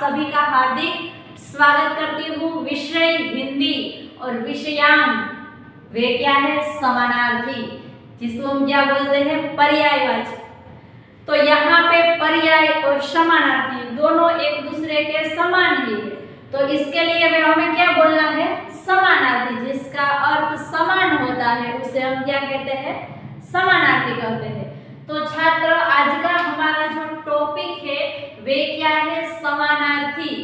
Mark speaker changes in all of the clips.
Speaker 1: सभी का हार्दिक स्वागत करती हूँ। विषय हिंदी और विषयांक वे क्या है? समानार्थी, जिसको हम क्या बोलते हैं? पर्यायवाची। तो यहाँ पे पर्याय और समानार्थी दोनों एक दूसरे के समान ही है, तो इसके लिए हमें क्या बोलना है? समानार्थी। जिसका अर्थ समान होता है उसे हम क्या कहते हैं? समानार्थी कहते हैं। तो छात्र, आज का हमारा जो टॉपिक है वे क्या है? समानार्थी।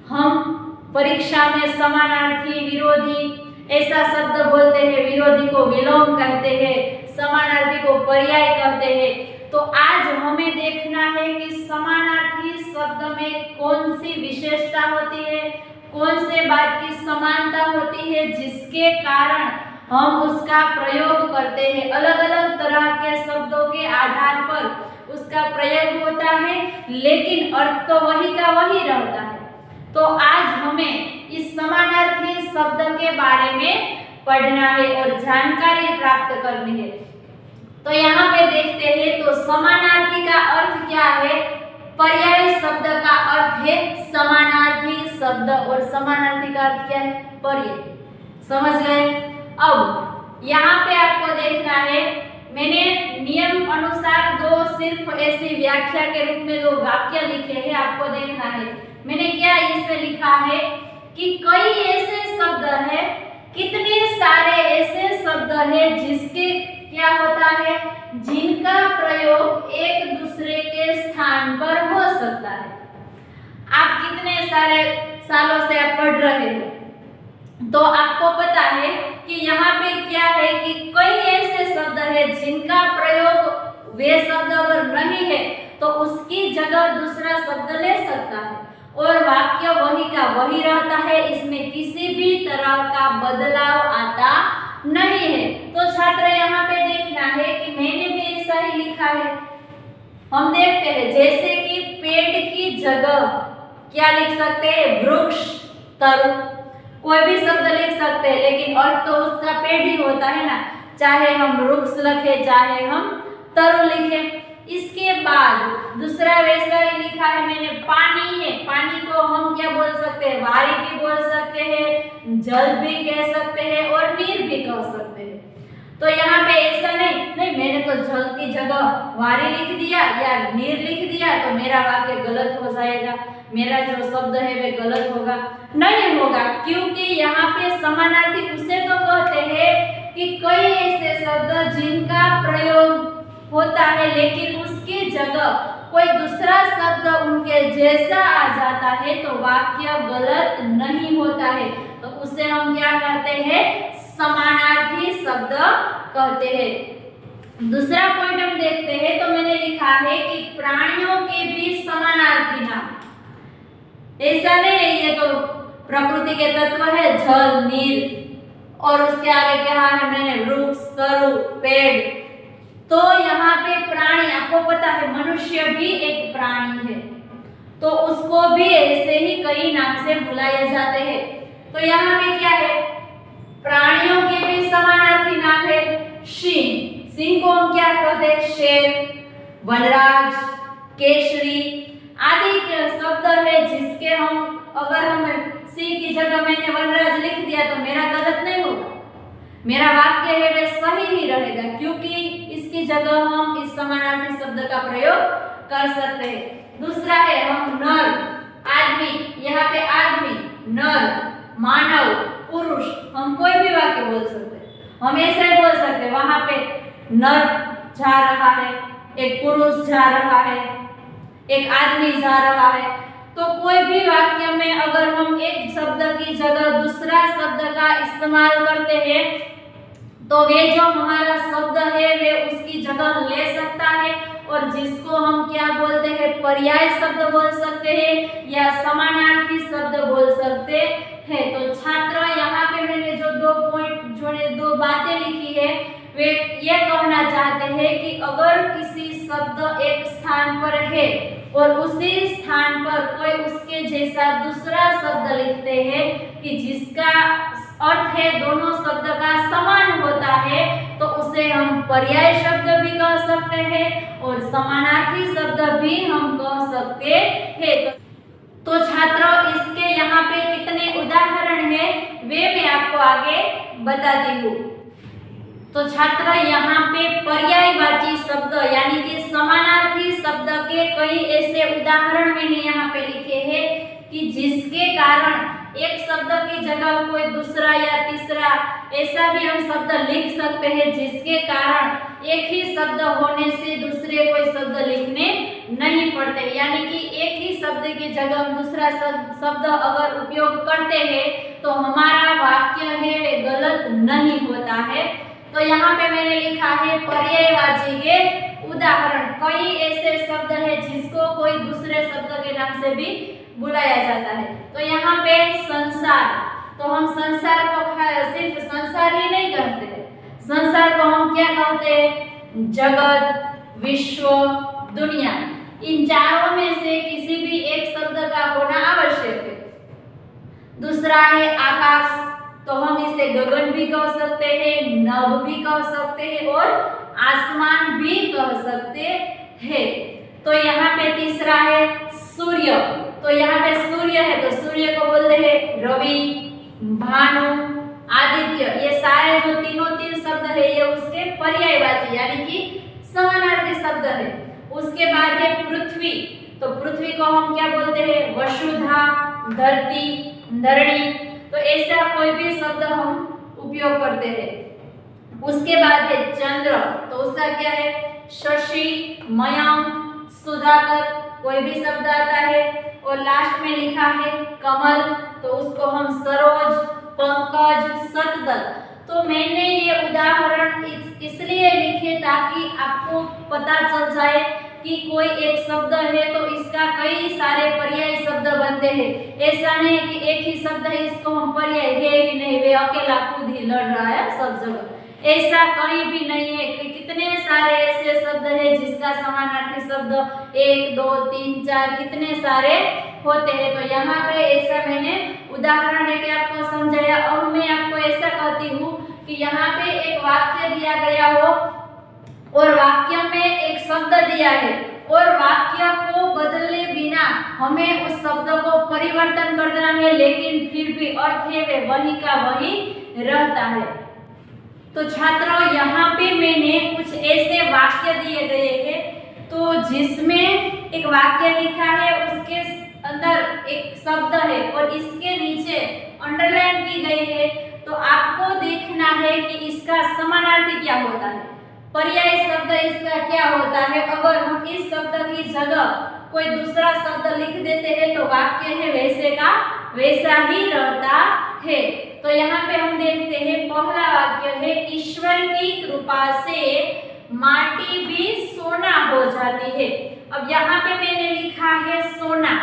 Speaker 1: हम परीक्षा में समानार्थी, विरोधी ऐसा शब्द बोलते हैं। विरोधी को विलोम कहते हैं, समानार्थी को पर्याय कहते हैं। तो आज हमें देखना है कि समानार्थी शब्द में कौन सी विशेषता होती है, कौन से बात की समानता होती है जिसके कारण हम उसका प्रयोग करते हैं। अलग अलग तरह के शब्दों के आधार पर उसका प्रयोग होता है, लेकिन अर्थ तो वही का वही रहता है। तो आज हमें इस समानार्थी शब्द के बारे में पढ़ना है और जानकारी प्राप्त करनी है। तो यहाँ पे देखते हैं, तो समानार्थी का अर्थ क्या है? पर्याय शब्द का अर्थ है समानार्थी शब्द, और समानार्थी का अर्थ क्या है? पर्याय। समझ गए? अब यहाँ पे आपको देखना है, मैंने नियम अनुसार दो सिर्फ ऐसी व्याख्या के रूप में दो वाक्य लिखे हैं, आपको देखना है। मैंने क्या इसमें लिखा है कि कई ऐसे शब्द है, कितने सारे ऐसे शब्द है जिसके क्या होता है? जिनका प्रयोग एक दूसरे के स्थान पर हो सकता है। आप कितने सारे सालों से आप पढ़ रहे हो, तो आपको पता है कि यहाँ पे क्या है कि कई ऐसे शब्द है जिनका प्रयोग वे शब्द अगर नहीं है तो उसकी जगह दूसरा शब्द ले सकता है और वाक्य वही का वही रहता है। इसमें किसी भी तरह का बदलाव आता नहीं है। तो छात्र, यहाँ पे देखना है कि मैंने भी ऐसा ही लिखा है। हम देखते हैं, जैसे कि पेड़ की जगह क्या लिख सकते हैं? वृक्ष, तरु, कोई भी शब्द लिख सकते हैं, लेकिन अर्थ तो उसका पेड़ ही होता है ना। चाहे हम वृक्ष लिखे, चाहे हम तरु लिखे। इसके बाद दूसरा वैसा ही लिखा है मैंने, पानी है। पानी को हम क्या बोल सकते हैं? वारी भी बोल सकते हैं, जल भी कह सकते हैं और नीर भी कह सकते हैं। तो यहाँ पे ऐसा नहीं मैंने तो जल की जगह वारी लिख दिया या नीर लिख दिया तो मेरा वाक्य गलत हो जाएगा, मेरा जो शब्द है वे गलत होगा। नहीं होगा, क्योंकि यहाँ पे समानार्थी उसे तो कहते हैं कि कई ऐसे शब्द जिनका प्रयोग होता है लेकिन उसकी जगह कोई दूसरा शब्द उनके जैसा आ जाता है तो वाक्य गलत नहीं होता है, तो उसे हम क्या कहते हैं? समानार्थी शब्द कहते हैं। दूसरा पॉइंट हम देखते हैं, तो मैंने लिखा है कि प्राणियों के भी समानार्थी नाम। ऐसा नहीं है, ये तो प्रकृति के तत्व है, जल, नीर, और उसके आगे क्या है मैंने? वृक्ष, तरु, पेड़। तो यहाँ पे प्राणी, आपको पता है मनुष्य भी एक प्राणी है, तो उसको भी ऐसे ही कई नाम से बुलाए जाते हैं। तो यहाँ पे क्या है? प्राणियों के भी समानार्थी नाम है सिंह। सिंह को हम क्या कहते हैं? शेर, वनराज, केसरी आदि के शब्द है जिसके हम अगर हम सिंह की जगह मैंने वनराज लिख दिया तो मेरा गलत नहीं होगा, मेरा वाक्य है वे सही ही रहेगा, क्योंकि इसकी जगह हम इस समानार्थी शब्द का प्रयोग कर सकते हैं। दूसरा है हम नर, आदमी। यहाँ पे आदमी, नर, मानव, पुरुष, हम कोई भी वाक्य बोल सकते हैं। हम ऐसे ही बोल सकते हैं, वहां पे नर जा रहा है, एक पुरुष जा रहा है, एक आदमी जा रहा है। तो कोई भी वाक्य में अगर हम एक शब्द की जगह दूसरा शब्द का इस्तेमाल करते हैं तो वे जो हमारा शब्द है वे उसकी जगह ले सकता है, और जिसको हम क्या बोलते हैं? पर्याय शब्द बोल सकते हैं या समानार्थी शब्द बोल सकते हैं। तो छात्र, यहाँ पे मैंने जो दो बातें लिखी है वे ये कहना चाहते हैं कि अगर किसी शब्द एक स्थान पर है और उसी स्थान पर कोई उसके जैसा दूसरा शब्द लिखते हैं कि जिसका अर्थ है दोनों शब्द का समान होता है, तो उसे हम पर्याय शब्द भी कह सकते हैं और समानार्थी शब्द भी हम कह सकते हैं। तो छात्र आपको आगे बताती हूँ। तो छात्र यहाँ पे पर्यायवाची शब्द यानी कि समानार्थी शब्द के कई ऐसे उदाहरण मैंने यहाँ पे लिखे हैं कि जिसके कारण एक शब्द की जगह कोई दूसरा या तीसरा ऐसा भी हम शब्द लिख सकते हैं, जिसके कारण एक ही शब्द होने से दूसरे कोई शब्द लिखने नहीं पड़ते। यानी कि एक ही शब्द की जगह हम दूसरा शब्द अगर उपयोग करते हैं तो हमारा वाक्य है वे गलत नहीं होता है। तो यहाँ पे मैंने लिखा है पर्यायवाची के उदाहरण। कई ऐसे शब्द है जिसको कोई दूसरे शब्द के नाम से भी बुलाया जाता है। तो यहाँ पे संसार, तो हम संसार को सिर्फ संसार ही नहीं कहते हैं, संसार को हम क्या कहते हैं? जगत, विश्व, दुनिया। इन चारों में से किसी भी एक शब्द का होना आवश्यक है। दूसरा है आकाश, तो हम इसे गगन भी कह सकते हैं, नभ भी कह सकते हैं और आसमान भी कह सकते हैं। तो यहाँ पे तीसरा है सूर्य, तो यहाँ पे सूर्य है तो सूर्य को बोलते हैं रवि, भानु, आदित्य। ये सारे जो तीन शब्द है ये उसके पर्यायवाची यानी कि समानार्थी शब्द है। उसके बाद है पृथ्वी, तो पृथ्वी को हम क्या बोलते हैं? वसुधा, धरती, धरणी। तो ऐसा कोई भी शब्द हम उपयोग करते हैं। उसके बाद है चंद्र, तो उसका क्या है? शशि, मयंक, सुधाकर, कोई भी शब्द आता है। और लास्ट में लिखा है कमल, तो उसको हम सरोज, पंकज, सतदल। तो मैंने ये उदाहरण इसलिए लिखे ताकि आपको पता चल जाए कि कोई एक शब्द है तो इसका कई सारे पर्याय शब्द बनते हैं। ऐसा नहीं कि एक ही शब्द है इसको हम पर्याय है ही नहीं, वे अकेला खुद ही लड़ रहा है सब जगह, ऐसा कहीं भी नहीं है। कि कितने सारे ऐसे शब्द है जिसका समानार्थी शब्द 1, 2, 3, 4 कितने सारे होते हैं। तो यहाँ पे ऐसा मैंने उदाहरण देके आपको समझाया। और मैं आपको ऐसा कहती हूँ कि यहाँ पे एक वाक्य दिया गया हो और वाक्य में एक शब्द दिया है और वाक्य को बदले बिना हमें उस शब्द को परिवर्तन करना है, लेकिन फिर भी अर्थ है वे वही का वही रहता है। तो छात्रों यहाँ पे मैंने कुछ ऐसे वाक्य दिए गए हैं, तो जिसमें एक वाक्य लिखा है, उसके अंदर एक शब्द है और इसके नीचे अंडरलाइन की गई है। तो आपको देखना है कि इसका समानार्थी क्या होता है, पर्याय शब्द इसका क्या होता है। अगर हम इस शब्द की जगह कोई दूसरा शब्द लिख देते हैं तो वाक्य है वैसे का वैसा ही रहता है। तो यहाँ पे हम देखते हैं पहला वाक्य है ईश्वर की कृपा से माटी भी सोना हो जाती है। अब यहाँ पे मैंने लिखा है सोना,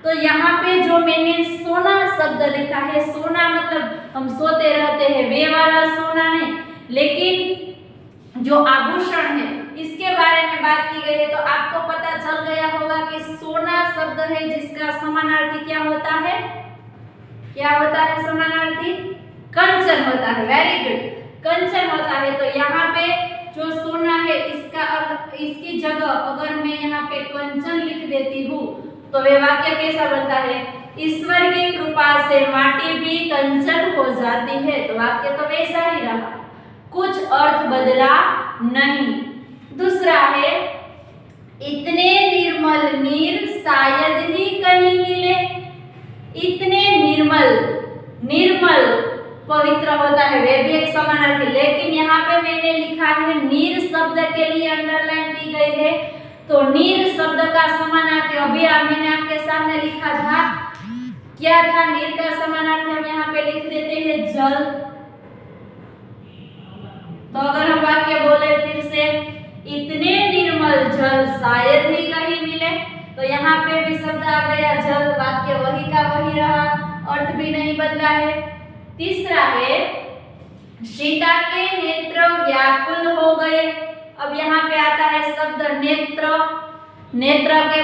Speaker 1: तो यहाँ पे जो मैंने सोना शब्द लिखा है, सोना मतलब हम सोते रहते हैं वे वाला सोना नहीं, लेकिन जो आभूषण है इसके बारे में बात की गई है। तो आपको पता चल गया होगा कि सोना शब्द है जिसका समानार्थी क्या होता है? क्या होता है समानार्थी? कंचन होता है। वेरी गुड, कंचन होता है। तो यहाँ पे जो सोना है इसका इसकी जगह अगर मैं यहाँ पे कंचन लिख देती हूँ तो वे वाक्य कैसा बनता है? ईश्वर की कृपा से माटी भी कंचन हो जाती है। तो वाक्य तो वैसा ही रहा, कुछ अर्थ बदला नहीं। दूसरा है इतने निर्मल नीर शायद ही कहीं मिले। इतने निर्मल, निर्मल पवित्र होता है, वे भी एक समानार्थी, लेकिन यहाँ पे मैंने लिखा है नीर शब्द के लिए अंडरलाइन की गई है। तो नीर शब्द का समानार्थी अभी मैंने आपके सामने लिखा था, क्या था? नीर का समानार्थी हम यहाँ पे लिख देते हैं जल। तो अगर हम वाक्य बोले फिर से इतने निर्मल जल शायद ही कहीं मिले, तो यहाँ पे भी शब्द आ गया जल, वाक्य वही का वही रहा, अर्थ भी नहीं बदला है। तीसरा है सीता के नेत्र व्याकुल हो गए। अब यहाँ पे आता है शब्द नेत्र। नेत्र के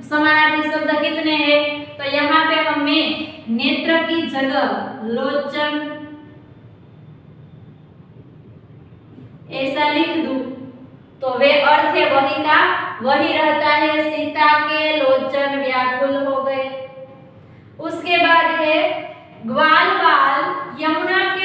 Speaker 1: समानार्थी शब्द कितने हैं? तो यहाँ पे हमें नेत्र की जगह लोचन ऐसा लिख दूं तो वे अर्थ है वही का वही रहता है, सीता के लोचन व्याकुल हो गए। उसके बाद है ग्वाल बाल यमुना के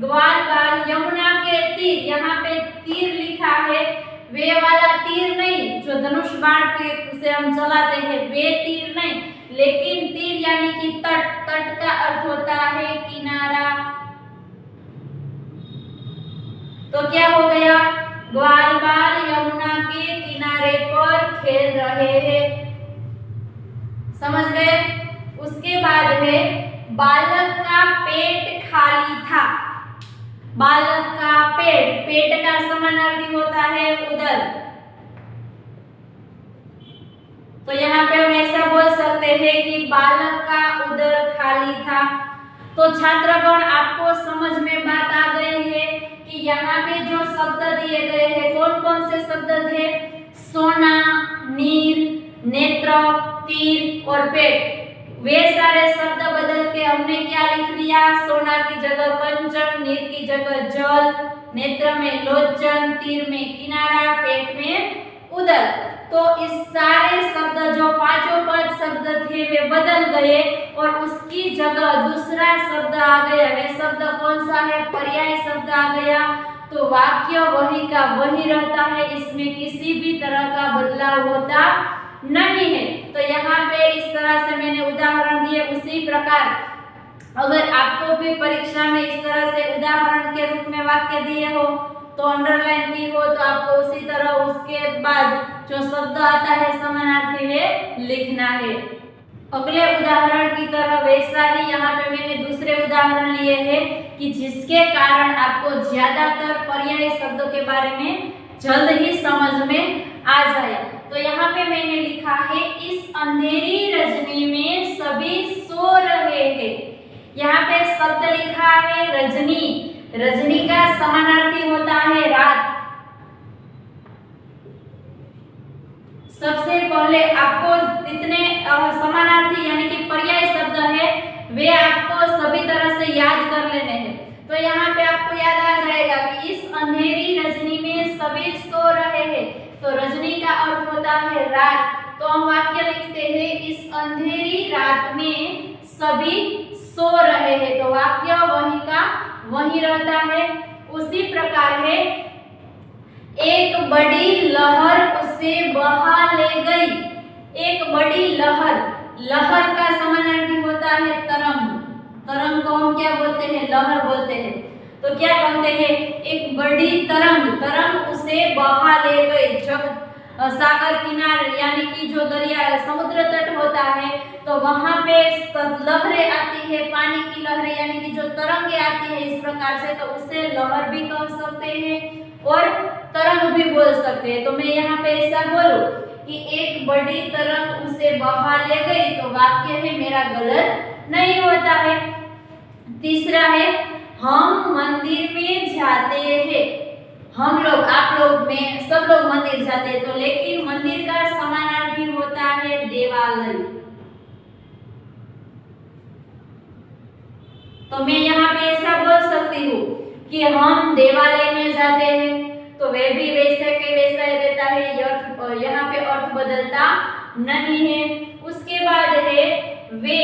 Speaker 1: ग्वाल बाल यमुना के तीर, यहाँ पे तीर लिखा है, वे वाला तीर नहीं जो धनुष बाण से हम चलाते हैं, वे तीर नहीं, लेकिन तीर यानी कि तट, तट का अर्थ होता है किनारा। तो क्या हो गया, ग्वाल बाल यमुना के किनारे पर खेल रहे हैं, समझ गए। उसके बाद है बालक का पेट खाली था। बालक का पेट, पेट का समानार्थी होता है उदर। तो यहाँ पे हम ऐसा बोल सकते हैं कि बालक का उदर खाली था। तो छात्रगण आपको समझ में बात आ गई है कि यहाँ पे जो शब्द दिए गए हैं कौन कौन से शब्द थे, सोना, नीर, नेत्र, तीर और पेट। वे सारे शब्द बदल के हमने क्या लिख दिया, सोना की जगह कंचन, नीर की जगह जल, नेत्र में लोचन, तीर में किनारा, पेट में उदर। तो इस सारे शब्द जो पांचों पांच शब्द थे वे बदल गए और उसकी जगह दूसरा शब्द आ गया। वे शब्द कौन सा है, पर्याय शब्द आ गया। तो वाक्य वही का वही रहता है, इसमें किसी भी तरह का बदलाव होता नहीं है। तो यहाँ पे इस तरह से मैंने उदाहरण दिए। उसी प्रकार अगर आपको भी परीक्षा में इस तरह से उदाहरण के रूप में वाक्य दिए हो तो अंडरलाइन की हो तो आपको उसी तरह उसके बाद जो शब्द आता है समानार्थी में लिखना है। अगले उदाहरण की तरह वैसा ही यहाँ पे मैंने दूसरे उदाहरण लिए हैं कि जिसके कारण आपको ज्यादातर पर्यायी शब्दों के बारे में जल्द ही समझ में आ जाए। तो यहाँ पे मैंने लिखा है, इस अंधेरी रजनी में सभी सो रहे हैं। यहाँ पे शब्द लिखा है रजनी। रजनी का समानार्थी होता है रात। सबसे पहले आपको जितने समानार्थी यानी कि पर्याय शब्द है वे आपको सभी तरह से याद कर लेने हैं। तो यहाँ पे आपको याद आ जाएगा कि इस अंधेरी रजनी में सभी सो रहे हैं। तो रजनी का अर्थ होता है रात। तो हम वाक्य लिखते हैं, इस अंधेरी रात में सभी सो रहे हैं। तो वाक्य वही का वही रहता है। उसी प्रकार है, एक बड़ी लहर उसे बहा ले गई। एक बड़ी लहर, लहर का समानार्थी होता है तरंग। तरंग को हम क्या बोलते हैं, लहर बोलते हैं। तो क्या कहते हैं, एक बड़ी तरंग, तरंग उसे बहा ले गई। जब सागर किनारे यानी कि जो दरिया समुद्र तट होता है तो वहां पे लहरें आती है, पानी की लहरें यानी कि जो तरंगे आती है इस प्रकार से, तो उसे लहर भी कह सकते हैं और तरंग भी बोल सकते हैं। तो मैं यहाँ पे ऐसा बोलूं कि एक बड़ी तरंग उसे बहा ले गई, तो वाक्य है मेरा गलत नहीं होता है। तीसरा है, हम मंदिर में जाते हैं। हम लोग, आप लोग में सब लोग मंदिर जाते हैं, तो लेकिन मंदिर का समानार्थी होता है देवालय। तो मैं यहाँ पे ऐसा बोल सकती हूँ कि हम देवालय में जाते हैं, तो वे भी वैसे के वैसा ही रहता है, यहाँ पे अर्थ बदलता नहीं है। उसके बाद है, वे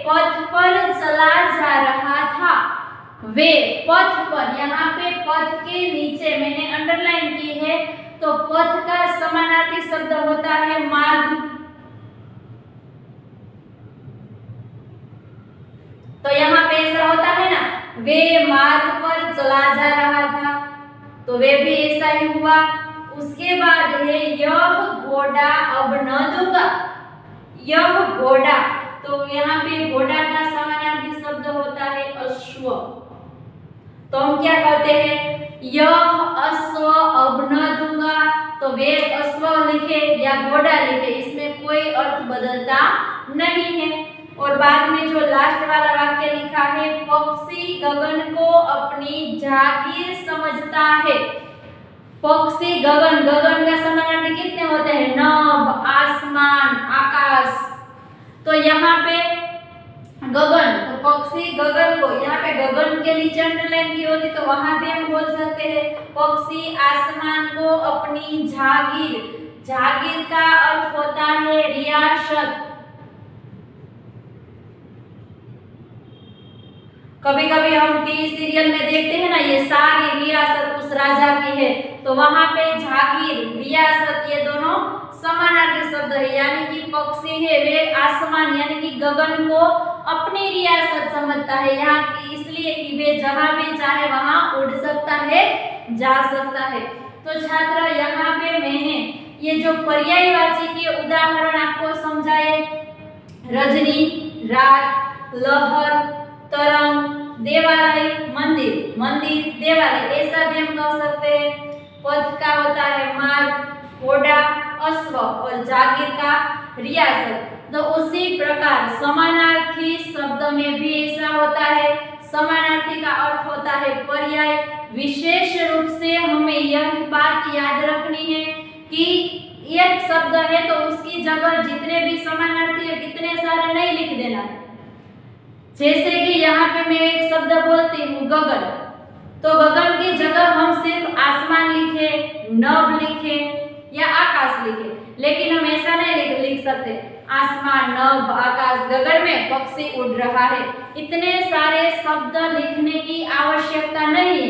Speaker 1: पथ पर चला जा रहा था। वे पथ पर, यहाँ पे पथ के नीचे मैंने अंडरलाइन की है, तो पथ का समानार्थी शब्द होता है मार्ग। तो यहाँ पे ऐसा होता है ना, वे मार्ग पर चला जा रहा था, तो वे भी ऐसा ही हुआ। उसके बाद है, यह घोड़ा अब न दूंगा। यह घोड़ा, तो यहाँ पे घोड़ा का समानार्थी शब्द होता है अश्व। तो हम क्या कहते हैं, यह अश्व अब न दूंगा, तो वे अश्व लिखे या घोड़ा लिखे, इसमें कोई अर्थ बदलता नहीं है। और बाद में जो लास्ट वाला वाक्य लिखा है, पक्षी गगन को अपनी जागीर समझता है। पक्षी गगन, गगन का समानार्थी कितने होते हैं, नभ, आसमान, आकाश। तो यहाँ पे गगन, तो पक्षी गगन को, यहाँ पे गगन के नीचे अंडरलाइन की होती तो वहां भी हम बोल सकते हैं पक्षी आसमान को अपनी जागीर। जागीर का अर्थ होता है रियासत। कभी कभी हम टीवी सीरियल में देखते हैं ना, ये सारी रियासत उस राजा की है, तो वहां पे जागीर, रियासत, ये दोनों समानार्थी शब्द है। यानी कि पक्षी है वे आसमान यानी कि गगन को अपनी रियासत समझता है, यहाँ की इसलिए कि वे जहां भी चाहे वहां उड़ सकता है, जा सकता है। तो छात्र यहाँ पे मैंने ये जो पर्यायवाची के उदाहरण आपको समझाए, रजनी, रात, लहर, तरंग, देवालय, मंदिर, मंदिर, देवालय, ऐसा भी हम कह सकते हैं। पद का होता है मार्ग, घोड़ा, अश्व और जागीर का रियासत। तो उसी प्रकार समानार्थी शब्द में भी ऐसा होता है। समानार्थी का अर्थ होता है पर्याय। विशेष रूप से हमें यह बात याद रखनी है कि एक शब्द है तो उसकी जगह जितने भी समानार्थी है कितने सारे नहीं लिख देना है। जैसे कि यहाँ पे मैं एक शब्द बोलती हूँ गगन, तो गगन की जगह हम सिर्फ आसमान लिखे, नभ लिखे या आकाश लिखे, लेकिन हम ऐसा नहीं लिख सकते आसमान, नभ, आकाश, गगन में पक्षी उड़ रहा है। इतने सारे शब्द लिखने की आवश्यकता नहीं है।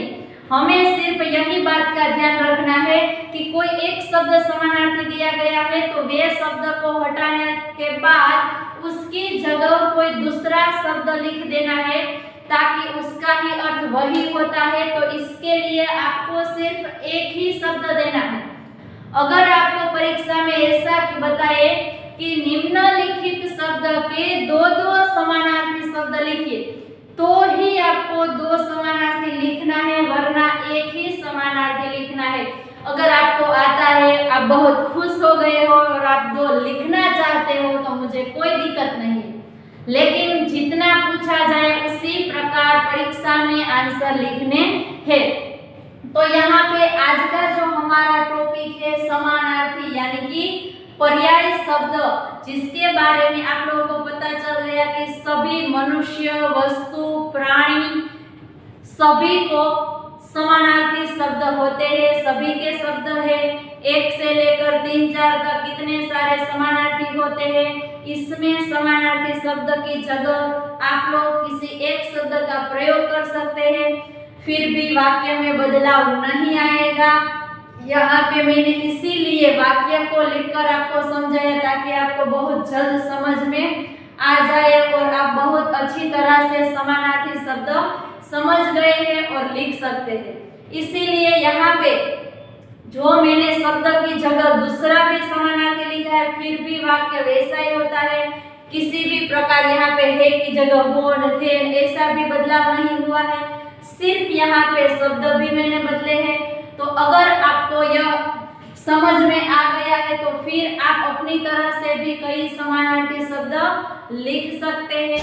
Speaker 1: हमें सिर्फ यही बात का ध्यान रखना है कि कोई एक शब्द समानार्थी दिया गया है तो वे शब्द को हटाने के बाद उसकी जगह कोई दूसरा शब्द लिख देना है ताकि उसका ही अर्थ वही होता है। तो इसके लिए आपको सिर्फ एक ही शब्द देना है। अगर आपको परीक्षा में ऐसा बताए कि निम्नलिखित शब्द के दो समानार्थी शब्द लिखिए, तो ही आपको दो समानार्थी लिखना है, वरना एक ही समानार्थी लिखना है। अगर आपको आता है, आप बहुत खुश हो गए हो और आप दो लिखना चाहते हो तो मुझे कोई दिक्कत नहीं है, लेकिन जितना पूछा जाए उसी प्रकार परीक्षा में आंसर लिखने हैं। तो यहाँ पे आज का जो हमारा टॉपिक है समानार्थी यानी कि पर्याय शब्द, जिसके बारे में आप लोगों को पता चल गया कि सभी मनुष्य, वस्तु, प्राणी सभी को समानार्थी शब्द होते हैं, सभी के शब्द है। 1 से लेकर 3, 4 तक कितने सारे समानार्थी होते हैं। इसमें समानार्थी शब्द की जगह आप लोग किसी एक शब्द का प्रयोग कर सकते हैं, फिर भी वाक्य में बदलाव नहीं आएगा। यहाँ पे मैंने इसीलिए वाक्य को लिखकर आपको समझाया ताकि आपको बहुत जल्द समझ में आ जाए और आप बहुत अच्छी तरह से समानार्थी शब्द समझ गए हैं और लिख सकते हैं। इसीलिए यहाँ पे जो मैंने शब्द की जगह दूसरा भी समानार्थी लिखा है, फिर भी वाक्य वैसा ही होता है। किसी भी प्रकार यहाँ पे है की जगह हो, थे, ऐसा भी बदलाव नहीं हुआ है। सिर्फ यहाँ पे शब्द भी मैंने बदले हैं। तो अगर आपको यह समझ में आ गया है तो फिर आप अपनी तरह से भी कई समानार्थी शब्द लिख सकते हैं।